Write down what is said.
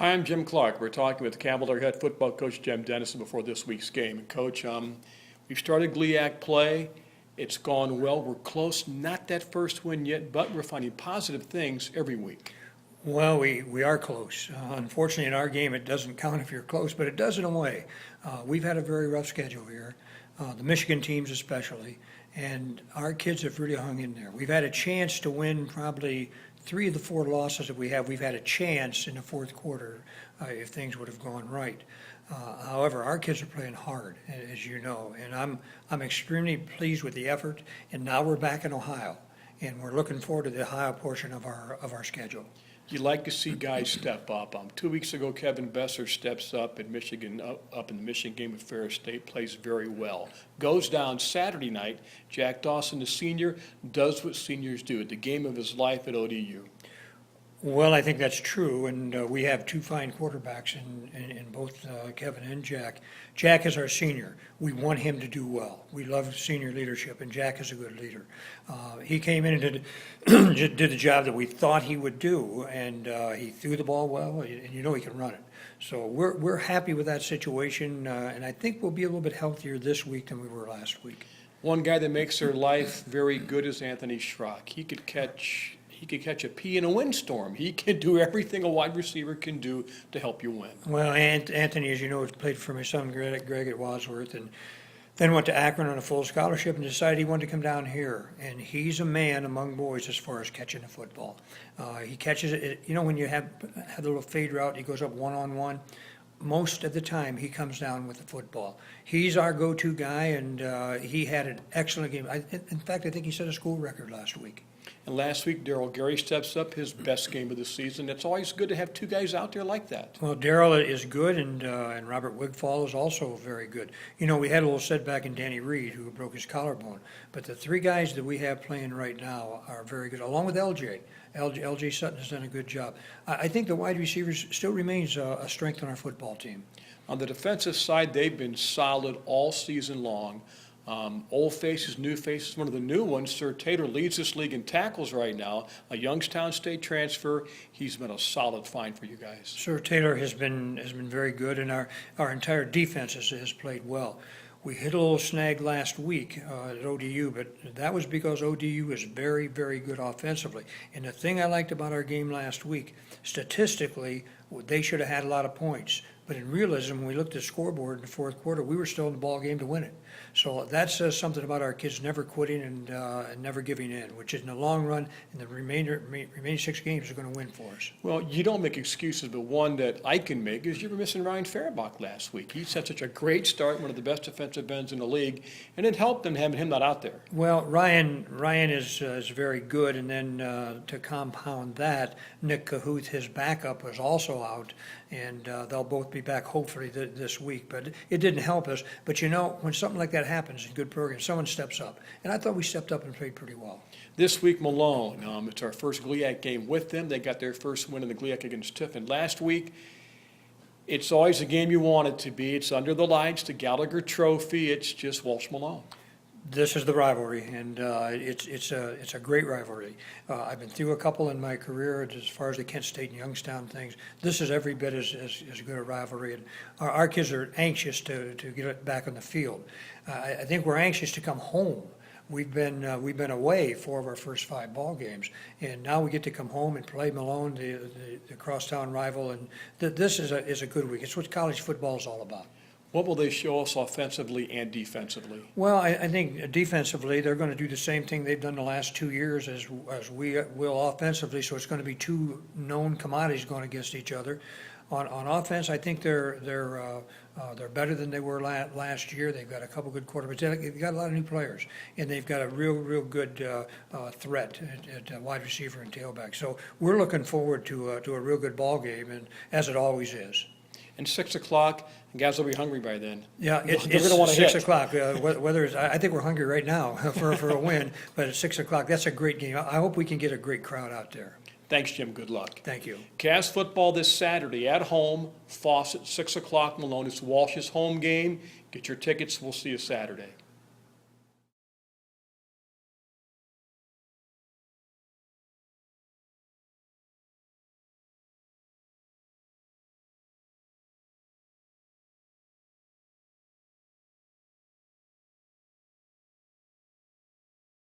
Hi, I'm Jim Clark. We're talking with Cavalier head football coach Jim Dennison before this week's game. And Coach, we've started GLIAC play. It's gone well. We're close, not that first win yet, but we're finding positive things every week. Well, we are close. Unfortunately, in our game, it doesn't count if you're close, but it does in a way. We've had a very rough schedule here, the Michigan teams especially, and our kids have really hung in there. We've had a chance to win probably 3 of the 4 losses that we have. We've had a chance in the fourth quarter if things would have gone right. However, our kids are playing hard, as you know, and I'm extremely pleased with the effort. And now we're back in Ohio, and we're looking forward to the Ohio portion of our schedule. You like to see guys step up. 2 weeks ago, Kevin Besser steps up in Michigan, up in the Michigan game with Ferris State, plays very well. Goes down Saturday night. Jack Dawson, the senior, does what seniors do at the game of his life at ODU. Well, I think that's true, and we have 2 fine quarterbacks in both Kevin and Jack. Jack is our senior. We want him to do well. We love senior leadership, and Jack is a good leader. He came in and did the job that we thought he would do, and he threw the ball well, and you know he can run it. So we're happy with that situation, and I think we'll be a little bit healthier this week than we were last week. One guy that makes their life very good is Anthony Schrock. He could catch a pea in a windstorm. He can do everything a wide receiver can do to help you win. Well, Anthony, as you know, played for my son Greg at Wadsworth, and then went to Akron on a full scholarship and decided he wanted to come down here. And he's a man among boys as far as catching the football. He catches it. You know, when you have the little fade route, he goes up one-on-one. Most of the time, he comes down with the football. He's our go-to guy, and he had an excellent game. In fact, I think he set a school record last week. And last week, Darryl Gary steps up, his best game of the season. It's always good to have 2 guys out there like that. Well, Darryl is good, and Robert Wigfall is also very good. You know, we had a little setback in Danny Reed, who broke his collarbone. But the 3 guys that we have playing right now are very good, along with LJ. LJ Sutton has done a good job. I think the wide receivers still remains a strength on our football team. On the defensive side, they've been solid all season long. Old faces, new faces. One of the new ones, Sir Taylor, leads this league in tackles right now. A Youngstown State transfer. He's been a solid find for you guys. Sir Taylor has been very good, and our entire defense has played well. We hit a little snag last week at ODU, but that was because ODU is very, very good offensively. And the thing I liked about our game last week, statistically, they should have had a lot of points. But in realism, when we looked at the scoreboard in the fourth quarter, we were still in the ball game to win it. So that says something about our kids never quitting and never giving in, which is in the long run, and the remaining 6 games are going to win for us. Well, you don't make excuses, but one that I can make is you were missing Ryan Faribaugh last week. He's had such a great start, one of the best defensive ends in the league, and it helped them having him not out there. Well, Ryan is very good, and then to compound that, Nick Cahuth, his backup, was also out, and they'll both be back hopefully this week. But it didn't help us. But you know, when something like that happens in good programs, someone steps up, and I thought we stepped up and played pretty well. This week, Malone. It's our first GLIAC game with them. They got their first win in the GLIAC against Tiffin last week. It's always a game you want it to be. It's under the lights, the Gallagher Trophy. It's just Walsh Malone. This is the rivalry, and it's a great rivalry. I've been through a couple in my career as far as the Kent State and Youngstown things. This is every bit as good a rivalry, and our kids are anxious to get it back on the field. I think we're anxious to come home. We've been away 4 of our first 5 ball games, and now we get to come home and play Malone, the crosstown rival, and this is a good week. It's what college football is all about. What will they show us offensively and defensively? Well, I think defensively they're going to do the same thing they've done the last 2 years as we will offensively. So it's going to be 2 known commodities going against each other. On offense, I think they're better than they were last year. They've got a couple good quarterbacks. They've got a lot of new players, and they've got a real good threat at wide receiver and tailback. So we're looking forward to a real good ball game, and as it always is. And 6 o'clock, guys will be hungry by then. Yeah, it's gonna wanna 6 hit. o'clock. Whether it's, I think we're hungry right now for a win, but at 6 o'clock, that's a great game. I hope we can get a great crowd out there. Thanks, Jim. Good luck. Thank you. Cavs football this Saturday at home. Fawcett, 6 o'clock. Malone. It's Walsh's home game. Get your tickets. We'll see you Saturday.